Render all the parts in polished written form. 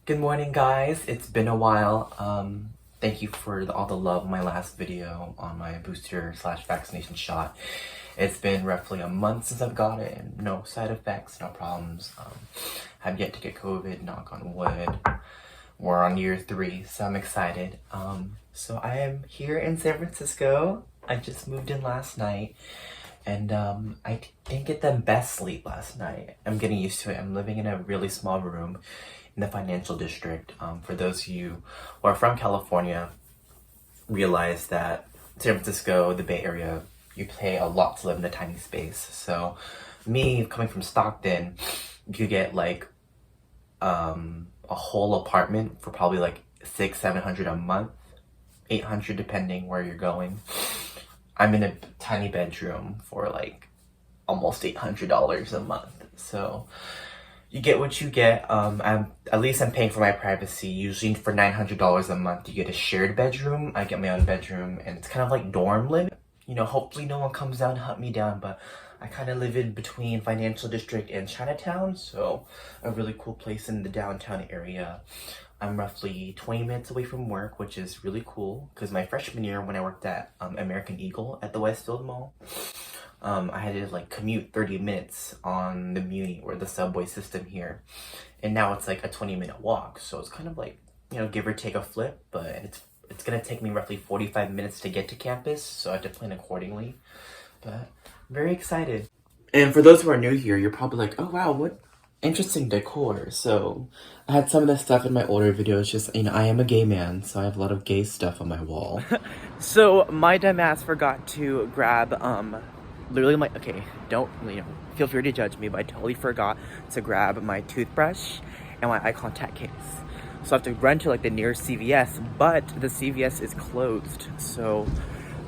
Good morning, guys. It's been a while. Thank you for all the love on my last video on my booster slash vaccination shot. It's been roughly a month since I've got it, and no side effects, no problems. Have yet to get COVID, knock on wood. We're on year 3, so I'm excited. So I am here in San Francisco. I just moved in last night, and I didn't get the best sleep last night. I'm getting used to it. I'm living in a really small room in the financial district. For those of you who are from California, realize that San Francisco, the Bay Area, you pay a lot to live in a tiny space. So me, coming from Stockton, you get like a whole apartment for probably like $600-700 a month, 800 depending where you're going. I'm in a tiny bedroom for like almost $800 a month. So you get what you get. At least I'm paying for my privacy. Usually for $900 a month, you get a shared bedroom. I get my own bedroom, and it's kind of like dorm living. You know, hopefully no one comes down to hunt me down, but I kind of live in between Financial District and Chinatown, so a really cool place in the downtown area. I'm roughly 20 minutes away from work, which is really cool, because my freshman year when I worked at American Eagle at the Westfield Mall, I had to like commute 30 minutes on the Muni or the subway system here. And now it's like a 20-minute walk. So it's kind of like, you know, give or take a flip, but it's gonna take me roughly 45 minutes to get to campus. So I have to plan accordingly, but I'm very excited. And for those who are new here, you're probably like, oh wow, what interesting decor. So I had some of the stuff in my older videos. Just, you know, I am a gay man, so I have a lot of gay stuff on my wall. So my dumb ass forgot to grab, literally my, okay, don't, you know, feel free to judge me, but I totally forgot to grab my toothbrush and my eye contact case. So I have to run to like the nearest CVS, but the CVS is closed. So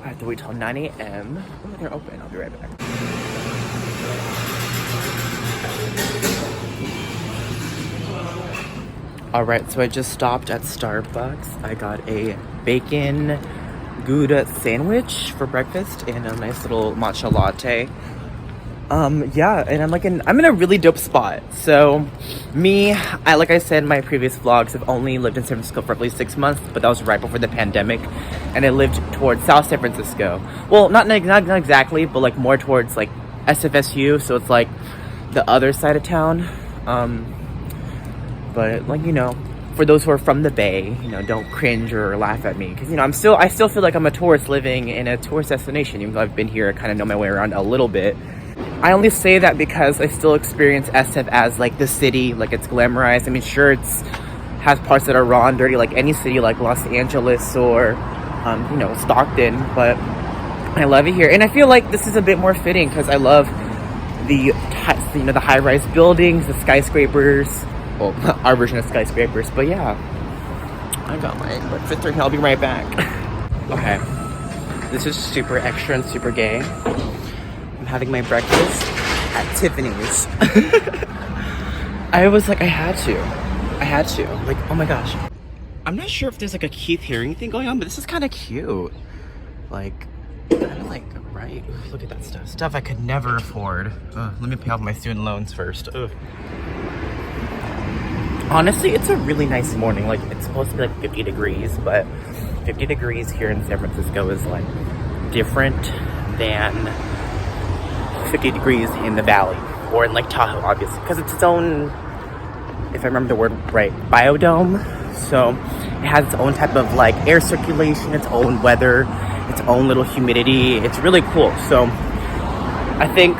I have to wait till 9 a.m. Oh, they're open. I'll be right back. Alright, so I just stopped at Starbucks. I got a bacon Gouda sandwich for breakfast and a nice little matcha latte. Yeah, and I'm in a really dope spot. So like I said in my previous vlogs, I've only lived in San Francisco for roughly 6 months, but that was right before the pandemic, and I lived towards South San Francisco. Well, not exactly, but like more towards like SFSU, so it's like the other side of town. But like, you know, for those who are from the Bay, you know, don't cringe or laugh at me, because, you know, I still feel like I'm a tourist living in a tourist destination, even though I've been here, I kind of know my way around a little bit. I only say that because I still experience SF as like the city, like it's glamorized. I mean, sure, has parts that are raw and dirty like any city, like Los Angeles or, you know, Stockton, but I love it here. And I feel like this is a bit more fitting because I love the high-rise buildings, the skyscrapers. Well, our version of skyscrapers, but yeah. I got my breakfast drink. I'll be right back. Okay. This is super extra and super gay. I'm having my breakfast at Tiffany's. I was like, I had to. Like, oh my gosh. I'm not sure if there's like a Keith Haring thing going on, but this is kind of cute. Like, kind of like, right? Look at that stuff. Stuff I could never afford. Let me pay off my student loans first. Ugh. Honestly, it's a really nice morning. Like, it's supposed to be like 50 degrees, but 50 degrees here in San Francisco is like different than 50 degrees in the valley or in Lake Tahoe, obviously, because it's its own, if I remember the word right, biodome. So it has its own type of like air circulation, its own weather, its own little humidity. It's really cool. So I think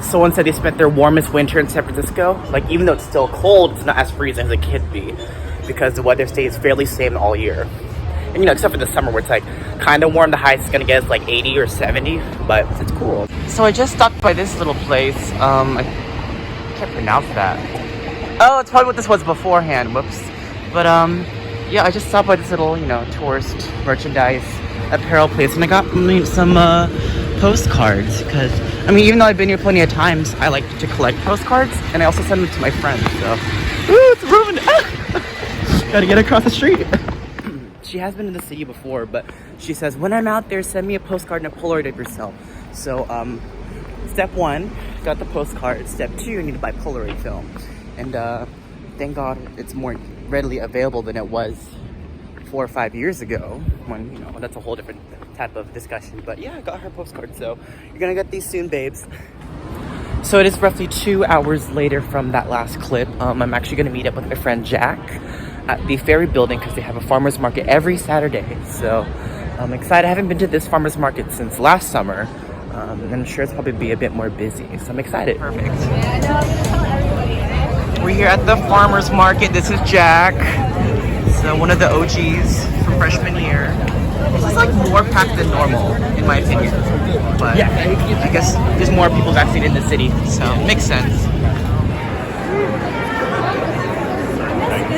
someone said they spent their warmest winter in San Francisco. Like, even though it's still cold, it's not as freezing as it could be because the weather stays fairly same all year. And, you know, except for the summer where it's like kind of warm. The highest it's gonna get is like 80 or 70, but it's cool. So I just stopped by this little place. I can't pronounce that. Oh, it's probably what this was beforehand. Whoops. But yeah, I just stopped by this little, you know, tourist merchandise apparel place, and I got some postcards, because I mean, even though I've been here plenty of times, I like to collect postcards, and I also send them to my friends. So, ooh, it's ruined. Gotta get across the street. She has been in the city before, but she says, when I'm out there, send me a postcard and a Polaroid of yourself. So, step 1, got the postcard. Step 2, I need to buy Polaroid film. And thank God it's more readily available than it was 4 or 5 years ago, when, you know, that's a whole different type of discussion. But yeah, I got her postcard, so you're gonna get these soon, babes. So it is roughly 2 hours later from that last clip. I'm actually gonna meet up with my friend Jack at the Ferry Building because they have a farmer's market every Saturday. So I'm excited. I haven't been to this farmer's market since last summer. And I'm sure it's probably be a bit more busy, so I'm excited. Perfect. We're here at the farmer's market. This is Jack. So one of the OGs from freshman year. This is like more packed than normal, in my opinion. But yeah, I guess there's more people vaccinated in the city, so it makes sense.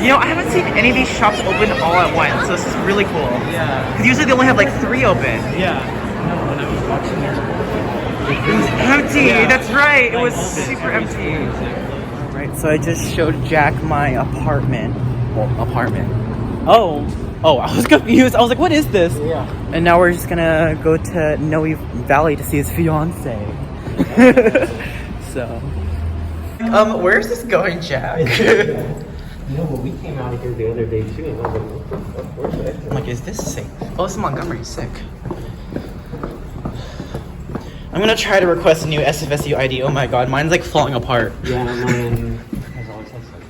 You know, I haven't seen any of these shops open all at once, so this is really cool. Yeah. Because usually they only have like 3 open. Yeah. No, when I was watching it was empty. Yeah. That's right. It was super empty. Right. So I just showed Jack my apartment. Well, apartment. Oh, I was confused. I was like, what is this? Yeah. And now we're just gonna go to Noe Valley to see his fiance. So. Where's this going, Jack? No, but we came out of here the other day too, and I was like, where's the exit? I'm like, is this sick? Oh, it's Montgomery, sick. I'm gonna try to request a new SFSU ID. Oh my god, mine's like falling apart. Yeah, mine has always had stuff.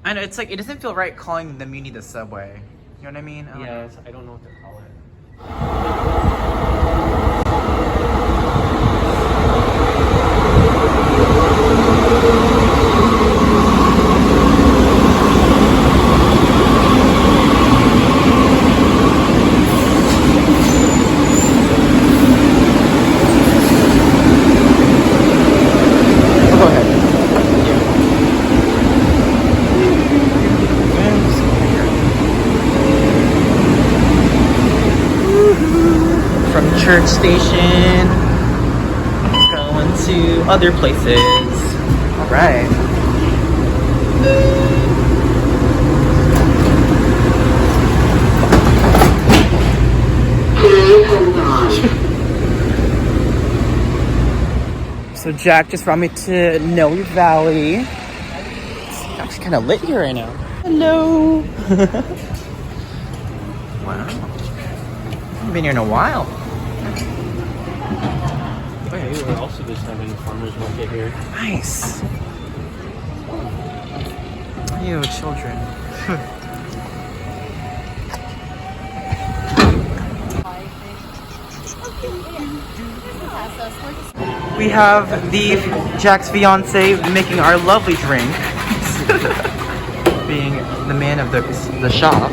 I know, it's like, it doesn't feel right calling the Muni the subway. You know what I mean? Yeah, I don't know what to call it. Church station, going to other places. All right. So Jack just brought me to Noe Valley. It's actually kind of lit here right now. Hello. Wow. I've been here in a while. Oh yeah, we're also just having a farmer's market here. Nice. You children. We have the Jack's fiance making our lovely drink. Being the man of the shop.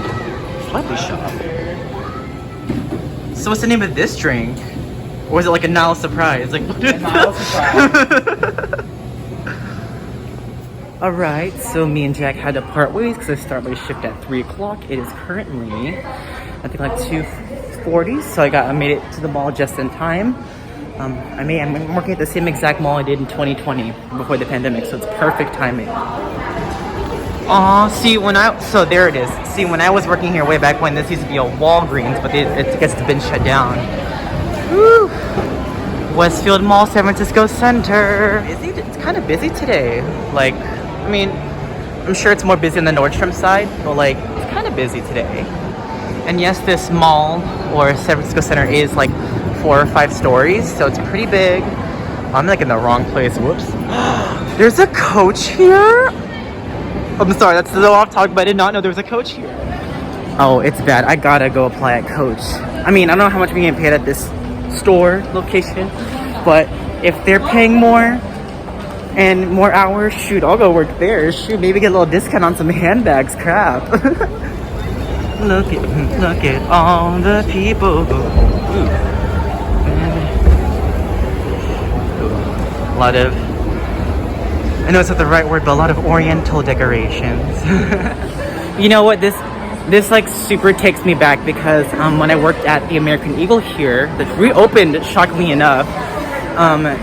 Lovely shop. So what's the name of this drink? Or is it like a Nile surprise? Like, what is Nile surprise. Alright, so me and Jack had to part ways because I started my shift at 3 o'clock. It is currently, I think, like 2:40, so I made it to the mall just in time. I'm working at the same exact mall I did in 2020 before the pandemic, so it's perfect timing. Aw, see, so there it is. See, when I was working here way back when, this used to be a Walgreens, but it gets been shut down. Woo! Westfield Mall, San Francisco Center. It's kind of busy today. Like, I mean, I'm sure it's more busy on the Nordstrom side, but like, it's kind of busy today. And yes, this mall or San Francisco Center is like 4 or 5 stories, so it's pretty big. I'm like in the wrong place. Whoops. There's a Coach here? I'm sorry, that's the off talk, but I did not know there was a Coach here. Oh, it's bad. I gotta go apply at Coach. I mean, I don't know how much we're getting paid at this store location, but if they're paying more and more hours, shoot, I'll go work there. Shoot, maybe get a little discount on some handbags. Crap. Look at all the people. A lot of, I know it's not the right word, but a lot of oriental decorations. You know what, this like super takes me back because when I worked at the American Eagle here, that reopened shockingly enough,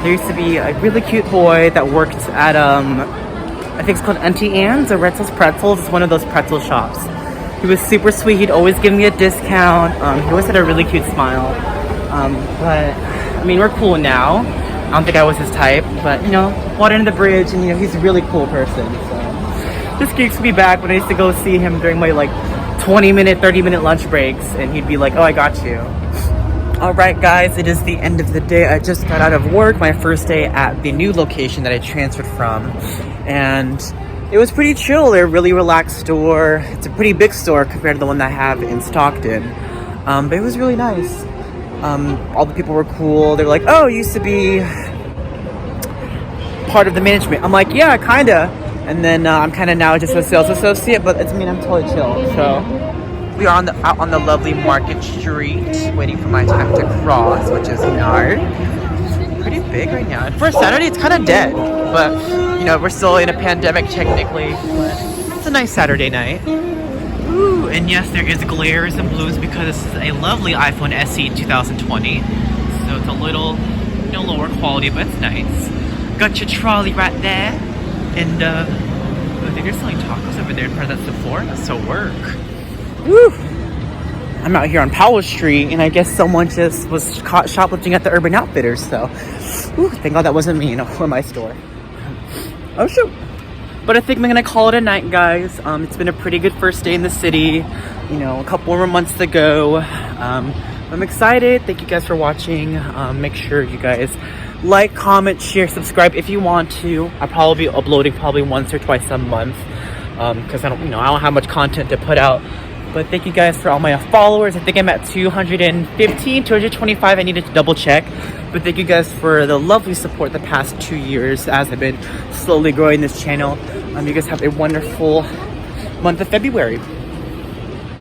there used to be a really cute boy that worked at I think it's called Auntie Anne's or Retzel's Pretzels. It's one of those pretzel shops. He was super sweet. He'd always give me a discount. He always had a really cute smile. But I mean, we're cool now. I don't think I was his type, but you know, water under the bridge, and you know, he's a really cool person. So this keeps me back when I used to go see him during my like 20-minute, 30-minute lunch breaks, and he'd be like, "Oh, I got you." All right, guys, it is the end of the day. I just got out of work, my first day at the new location that I transferred from, and it was pretty chill. They're a really relaxed store. It's a pretty big store compared to the one that I have in Stockton, but it was really nice. All the people were cool. They were like, "Oh, you used to be part of the management." I'm like, "Yeah, kinda." And then I'm kind of now just a sales associate, but it's I'm totally chill. So we are out on the lovely Market Street, waiting for my time to cross, which is pretty big right now. And for Saturday, it's kind of dead, but you know, we're still in a pandemic technically. But it's a nice Saturday night. Ooh, and yes, there is glares and blues because this is a lovely iPhone SE 2020. So it's a little, you know, lower quality, but it's nice. Got your trolley right there. And I think they're selling tacos over there in front of that Sephora, so work. Woo! I'm out here on Powell Street, and I guess someone just was caught shoplifting at the Urban Outfitters, so whew, thank God that wasn't me, you know, or my store. Oh shoot! But I think I'm gonna call it a night, guys. It's been a pretty good first day in the city. You know, a couple more months to go. I'm excited. Thank you guys for watching. Make sure you guys like, comment, share, subscribe if you want to. I'll probably be uploading probably once or twice a month because I don't have much content to put out. But thank you guys for all my followers. I think I'm at 215, 225. I needed to double check. But thank you guys for the lovely support the past 2 years as I've been slowly growing this channel. You guys have a wonderful month of February.